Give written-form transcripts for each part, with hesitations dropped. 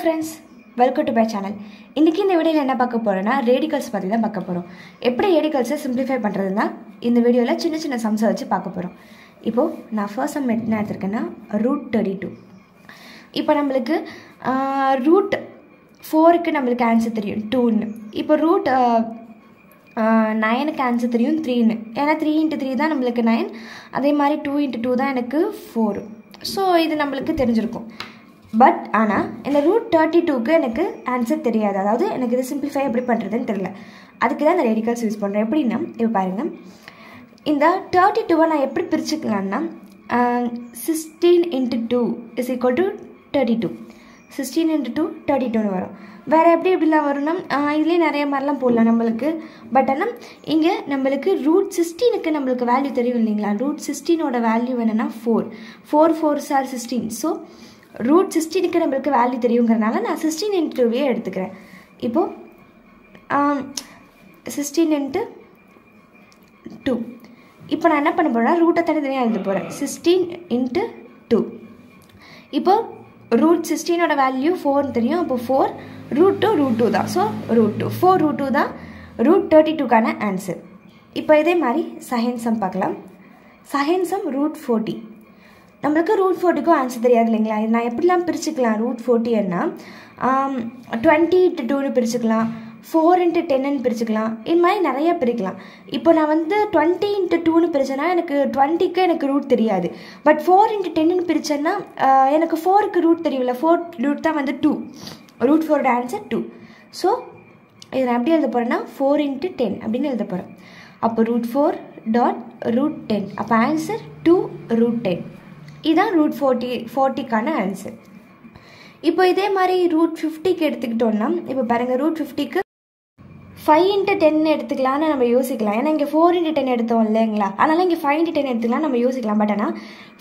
friends, welcome to my channel. இன்னைக்கு இந்த வீடியோல என்ன பார்க்க போறேன்னா ரேடிகல்ஸ் பத்தி தான் பார்க்க போறோம். எப்படி ரேடிகல்ஸை சிம்பிளிஃபை பண்றதுன்னா இந்த வீடியோல சின்ன சின்ன சம்ஸ் வச்சு பார்க்க போறோம். இப்போ நான் ஃபர்ஸ்ட் சம் என்ன எடுத்துர்க்கேன்னா √32. இப்போ நமக்கு ரூட் 4 க்கு நமக்கு ஆன்சர் தெரியும் 2 ன்னு. இப்போ ரூட் 9 க்கு ஆன்சர் தெரியும் 3 ன்னு. ஏனா 3 * 3 தான் நமக்கு 9. அதே மாதிரி 2 * 2 தான் எனக்கு 4. சோ இது நமக்கு தெரிஞ்சிருக்கும். பட் ஆனா இந்த √32 க்கு எனக்கு ஆன்சர் தெரியாது. அதாவது எனக்கு இது சிம்பிளிஃபை எப்படி பண்றதுன்னு தெரியல. அதுக்கு தான் இந்த ரேடிகல்ஸ் யூஸ் பண்றேன். எப்படின்னா இப்போ பாருங்க. இந்த 32 நான் எப்படி பிரிச்சுக்கலாம்னா 16 * 2 = 32. 16 * 2 32 ன்னு வரும். வேற எப்படிலாம் வரும்னா இதுலயே நிறைய மாதிரிலாம் போடலாம் நமக்கு. பட் ஆனா இங்க நமக்கு √16 க்கு நமக்கு வேல்யூ தெரியும் இல்லீங்களா? √16 ஓட வேல்யூ என்னன்னா 4. 4 4s are 16. சோ √16 க்கு நமக்கு வேல்யூ தெரியும்ங்கறனால நான் 16 * 2 எடுத்துக்கிறேன். இப்போ 16 * 2. இப்போ நான் என்ன பண்ண போறேன்னா ரூட்டை தனித்தனியா எழுத போறேன். 16 * 2. இப்போ √16 ஓட வேல்யூ 4 தெரியும். அப்போ 4 √2 தான். சோ √2 4 √2 தான் √32 க்கான ஆன்சர். இப்போ இதே மாதிரி செகண்ட் சம் பார்க்கலாம். Second sum √40. நமக்கு √40 க்கு ஆன்சர் தெரியாது இல்லைங்களா? நான் எப்படிலாம் பிரிச்சுக்கலாம் √40 ன்னா 20 * 2 ன்னு பிரிச்சுக்கலாம், 4 * 10 ன்னு பிரிச்சுக்கலாம். இந்த மாதிரி நிறைய பிரிக்கலாம். இப்போ நான் வந்து 20 * 2 ன்னு பிரிச்சேன்னா எனக்கு 20 க்கு எனக்கு ரூட் தெரியாது. பட் 4 * 10 ன்னு பிரிச்சேன்னா எனக்கு 4 க்கு ரூட் தெரியும்ல. 4 ரூட் தான் வந்து 2. √4 ஓட ஆன்சர் 2. ஸோ இதை நான் எப்படி எழுத போறேன்னா 4 * 10 அப்படின்னு எழுத போறேன். அப்போ √4.√10. அப்போ ஆன்சர் 2 √10. இதான் √40 க்கான ஆன்சர். இப்போ இதே மாதிரி √50 க்கு எடுத்துக்கிட்டோம்னா இப்போ பாருங்க √50 க்கு 5 * 10 எடுத்துக்கலாம்னு நம்ம யோசிக்கலாம். ஏன்னா இங்கே 4 * 10 எடுத்தோம் இல்லைங்களா? அதனால இங்கே 5 * 10 எடுத்துக்கலாம் நம்ம யோசிக்கலாம். பட் ஆனால்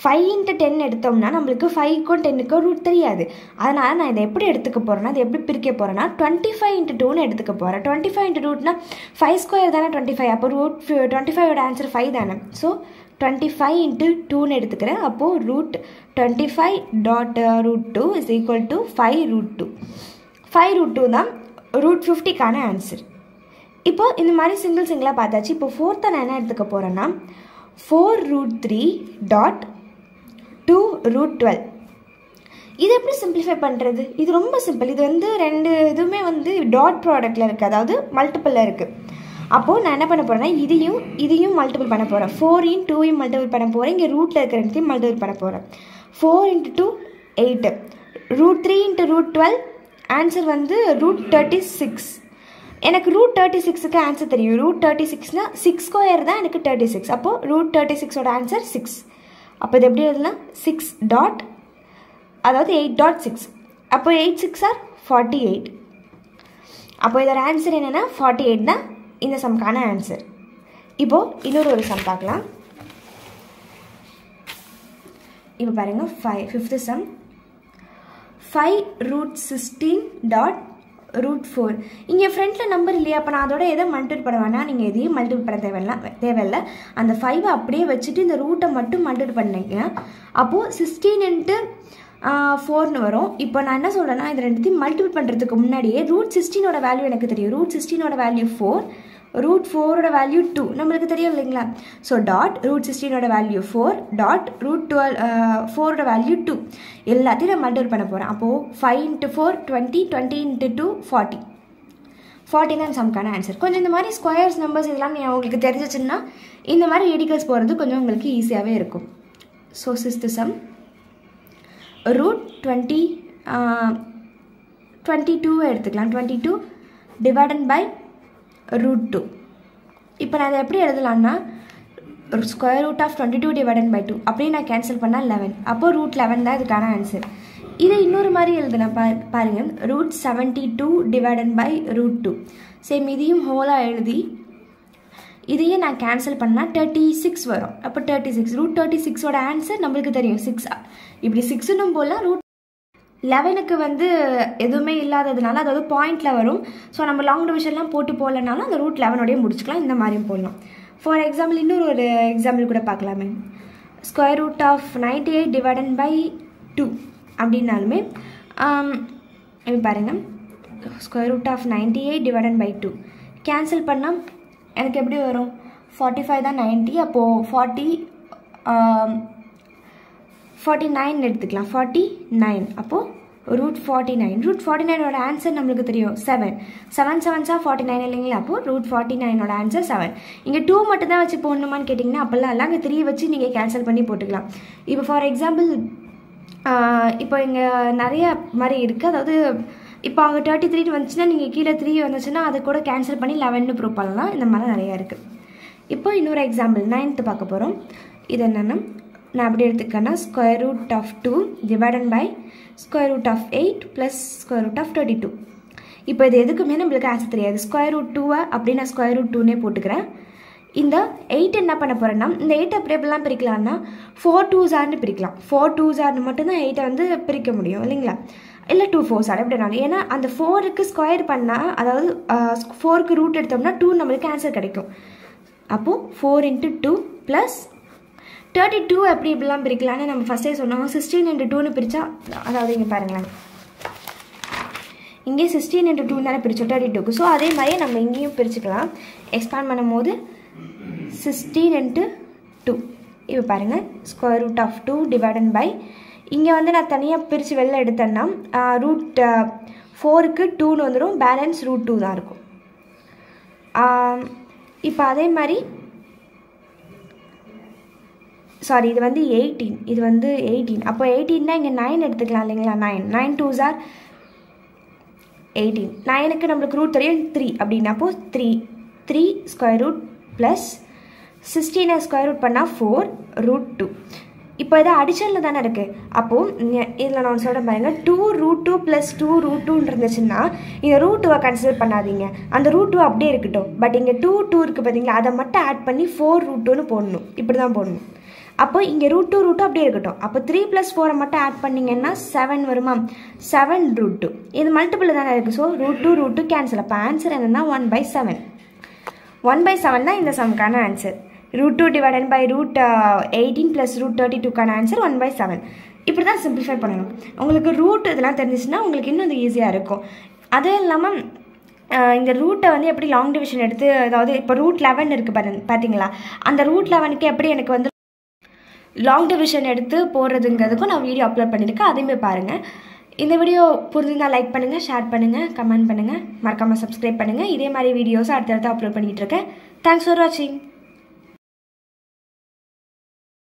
5 * 10 எடுத்தோம்னா நம்மளுக்கு 5க்கும் 10க்கும் ரூட் தெரியாது. அதனால நான் இதை எப்படி எடுத்துக்க போறேன்னா இதை எப்படி பிரிக்க போறேன்னா 25 * 2ன்னு எடுத்துக்க போறேன். 25 * √னா 5² தானே 25. அப்போ √25 ஓட ஆன்சர் 5 தானே. ஸோ 25 * 2ன்னு எடுத்துக்கிறேன். அப்போ √25.√2 = 5√2. 5√2 தான் √50 க்கான ஆன்சர். இப்போ இந்த மாதிரி சிங்கிளாக பார்த்தாச்சு. இப்போ ஃபோர்த்தை நான் என்ன எடுத்துக்க போறேன்னா 4√3.2√12. இது எப்படி சிம்பிளிஃபை பண்ணுறது? இது ரொம்ப சிம்பிள். இது வந்து ரெண்டு இதுவுமே வந்து டாட் ப்ராடக்டில் இருக்குது, அதாவது மல்டிப்பிளில் இருக்குது. அப்போது நான் என்ன பண்ண போகிறேன்னா இதையும் மல்டிபிள் பண்ண போகிறேன். 4 * 2 மல்டிபிள் பண்ண போகிறேன். இங்கே ரூட்டில் இருக்கிற இடத்தையும் மல்டிபிள் பண்ண போகிறேன். 4 * 2 8. √3 * √12 ஆன்சர் வந்து √36. எனக்கு √36 க்கு ஆன்சர் தெரியும். √36னா 6² தான் எனக்கு 36. அப்போ √36 ஓட ஆன்சர் 6. அப்போ இது எப்படி எழுதலாம் 6 டாட் அதாவது 8.6. அப்போ 8 6 are 48. அப்போ இதோட ஆன்சர் என்னன்னா 48 தான் இந்த சம்க்கான ஆன்சர். இப்போ இன்னொரு சம் பார்க்கலாம். இப்போ பாருங்க 5th சம் 5√16.√4. இங்கே ஃப்ரண்ட்டில் நம்பர் இல்லையா? அப்போ நான் அதோட எதை மல்டிபிள் பண்ண வேணா, நீங்கள் எதையும் மல்டிபிள் பண்ண தேவையில்லை. அந்த 5 அப்படியே வச்சுட்டு இந்த ரூட்டை மட்டும் மல்டிபிள் பண்ணிங்க. அப்போது 16 * 4ன்னு வரும். இப்போ நான் என்ன சொல்கிறேன்னா இது ரெண்டுத்தையும் மல்டிபிள் பண்ணுறதுக்கு முன்னாடியே √16 ஓட வேல்யூ எனக்கு தெரியும். √16 ஓட வேல்யூ 4, √4 ஓட வேல்யூ 2 நம்மளுக்கு தெரியும் இல்லைங்களா? ஸோ டாட் √16 ஓட வேல்யூ 4 டாட் √4 ஓட வேல்யூ 2 எல்லாத்தையும் நான் மல்டிபிள் பண்ண போகிறேன். அப்போது 5 * 4 20, 20 * 2 40. 40 தான் சம்க்கான ஆன்சர். கொஞ்சம் இந்த மாதிரி ஸ்கொயர்ஸ் நம்பர்ஸ் இதெல்லாம் உங்களுக்கு தெரிஞ்சிச்சுன்னா இந்த மாதிரி ரேடிகல்ஸ் போகிறது கொஞ்சம் உங்களுக்கு ஈஸியாகவே இருக்கும். ஸோ 6th சம் √22 எடுத்துக்கலாம். 22 டிவைடட் பை √2. இப்போ நான் அதை எப்படி எழுதலாம்னா √22 டிவைடட் பை 2 அப்படியே நான் கேன்சல் பண்ணால் 11. அப்போ √11 தான் இதுக்கான ஆன்சர். இதை இன்னொரு மாதிரி எழுதுனா பாருங்க √72 டிவைடட் பை √2. சேம் இதையும் ஹோலாக எழுதி இதையே நான் கேன்சல் பண்ணால் 36 வரும். அப்போ 36 √36 ஓட ஆன்சர் நம்மளுக்கு தெரியும் 6. இப்படி 6ன்னும் போல் √11க்கு வந்து எதுவுமே இல்லாததுனால அதாவது பாயிண்டில் வரும். ஸோ நம்ம லாங் டிவிஷன்லாம் போட்டு போகலனாலும் அந்த √11ஓடய முடிச்சுக்கலாம். இந்த மாதிரியும் போடலாம். ஃபார் எக்ஸாம்பிள் இன்னொரு எக்ஸாம்பிள் கூட பார்க்கலாமே. √98 டிவைடட் பை 2 அப்படின்னாலுமே இப்போ பாருங்கள், square root of 98 divided by 2 cancel பண்ணால் எனக்கு எப்படி வரும்? 45 தான் 90. அப்போது 49 எடுத்துக்கலாம். 49 அப்போது ரூட் 49. ரூட் 49ஓட ஆன்சர் நம்மளுக்கு தெரியும் 7. 7 7 49 இல்லைங்களா? அப்போது ரூட் 49ஓட ஆன்சர் 7. இங்கே 2 மட்டும் தான் வச்சு போடணுமான்னு கேட்டிங்கன்னா அப்போல்லாம் இல்லை, அங்கே 3 வச்சு நீங்கள் கேன்சல் பண்ணி போட்டுக்கலாம். இப்போ ஃபார் எக்ஸாம்பிள் இப்போ இங்கே நிறைய மாதிரி இருக்குது. அதாவது இப்போ அங்கே 33 வந்துச்சுன்னா நீங்கள் கீழே 3 வந்துச்சுன்னா அதை கூட கேன்சல் பண்ணி 11ன்னு ப்ரூவ் பண்ணலாம். இந்த மாதிரி நிறையா இருக்குது. இப்போ இன்னொரு எக்ஸாம்பிள் 9th பார்க்க போகிறோம். இது என்னென்னா நான் அப்படி எடுத்துக்கேன்னா square root of 2 divided by square root of 8 plus square root of 32. இப்போ இது எதுக்குமே நம்மளுக்கு ஆன்சர் தெரியாது. ஸ்கொயர் ரூட் 2 அப்படி நான் ஸ்கொயர் ரூட் 2னே போட்டுக்கிறேன். இந்த 8 என்ன பண்ண போகிறேன்னா இந்த 8 அப்படி எப்படிலாம் பிரிக்கலாம்னா 4 2s பிரிக்கலாம். 4 2s மட்டும்தான் 8 வந்து பிரிக்க முடியும் இல்லைங்களா? இல்லை 2 4s எப்படினாலும். ஏன்னா அந்த 4க்கு ஸ்கொயர் பண்ணால், அதாவது 4க்கு ரூட் எடுத்தோம்னா 2 நம்மளுக்கு ஆன்சர் கிடைக்கும். அப்போது 4 × 2 ப்ளஸ் 32 எப்படி இப்படிலாம் பிரிக்கலான்னு நம்ம ஃபஸ்ட்டே சொன்னோம். 16 × 2ன்னு பிரித்தா, அதாவது இங்கே பாருங்களேன், இங்கே 16 × 2 தானே பிரித்தோம் 32க்கு. ஸோ அதே மாதிரியே நம்ம இங்கேயும் பிரிச்சுக்கலாம். எக்ஸ்பேண்ட் பண்ணும்போது 16 × 2. இப்போ பாருங்கள், square root of 2 divided by இங்கே வந்து நான் தனியாக பிரித்து வெளில எடுத்தேன்னா ரூட் 4க்கு 2ன்னு வந்துடும். பேலன்ஸ் ரூட் 2 தான் இருக்கும். இப்போ அதே மாதிரி சாரி, இது வந்து 18, இது வந்து 18. அப்போ 18னா இங்கே 9 எடுத்துக்கலாம் இல்லைங்களா? 9 2s 18. 9க்கு நம்மளுக்கு ரூட் தெரியும் 3 அப்படின்னா அப்போது 3 square root plus 16 square root பண்ணால் 4 ரூட் 2. இப்போ இதை அடிஷனில் தானே இருக்குது. அப்போது இதில் நான் சொல்கிறேன் பாருங்கள், 2 ரூட் 2 ப்ளஸ் 2 ரூட் 2 இருந்துச்சுன்னா இந்த ரூட் 2 கன்சிடர் பண்ணாதீங்க. அந்த ரூட் 2 அப்படியே இருக்கட்டும். பட் இங்கே 2 2 இருக்குது பார்த்தீங்களா? அதை மட்டும் ஆட் பண்ணி 4 ரூட் 2ன்னு போடணும். இப்படி தான் போடணும். அப்போ இங்கே ரூட் 2 ரூட் 2 அப்படியே இருக்கட்டும். அப்போ 3 + 4 மட்டும் ஆட் பண்ணிங்கன்னா 7 வருமா? 7 ரூட் 2. இது மல்டிபிள் தானே இருக்குது. So root 2 root 2 cancel. அப்போ ஆன்சர் என்னென்னா 1/7. 1/7 தான் இந்த சம்க்கான answer. Root 2 divided by root 18 + root 32க்கான ஆன்சர் 1/7. இப்படி தான் சிம்பிளிஃபை பண்ணணும். உங்களுக்கு ரூட் இதெல்லாம் தெரிஞ்சிச்சுன்னா உங்களுக்கு இன்னும் அது ஈஸியாக இருக்கும். அதே இல்லாமல் இந்த ரூட்டை வந்து எப்படி லாங் டிவிஷன் எடுத்து, அதாவது இப்போ ரூட் 11 இருக்குது பார்த்தீங்களா? அந்த ரூட் 11க்கு எப்படி எனக்கு வந்து லாங் டிவிஷன் எடுத்து போடுறதுங்கிறதுக்கும் நான் வீடியோ அப்லோட் பண்ணியிருக்கேன். அதையுமே பாருங்கள். இந்த வீடியோ புரிஞ்சுருந்தால் லைக் பண்ணுங்கள், ஷேர் பண்ணுங்கள், கமெண்ட் பண்ணுங்கள், மறக்காமல் சப்ஸ்கிரைப் பண்ணுங்கள். இதே மாதிரி வீடியோஸ் அடுத்தடுத்து அப்லோட் பண்ணிகிட்டு இருக்கேன். தேங்க்ஸ் ஃபார் வாட்சிங்.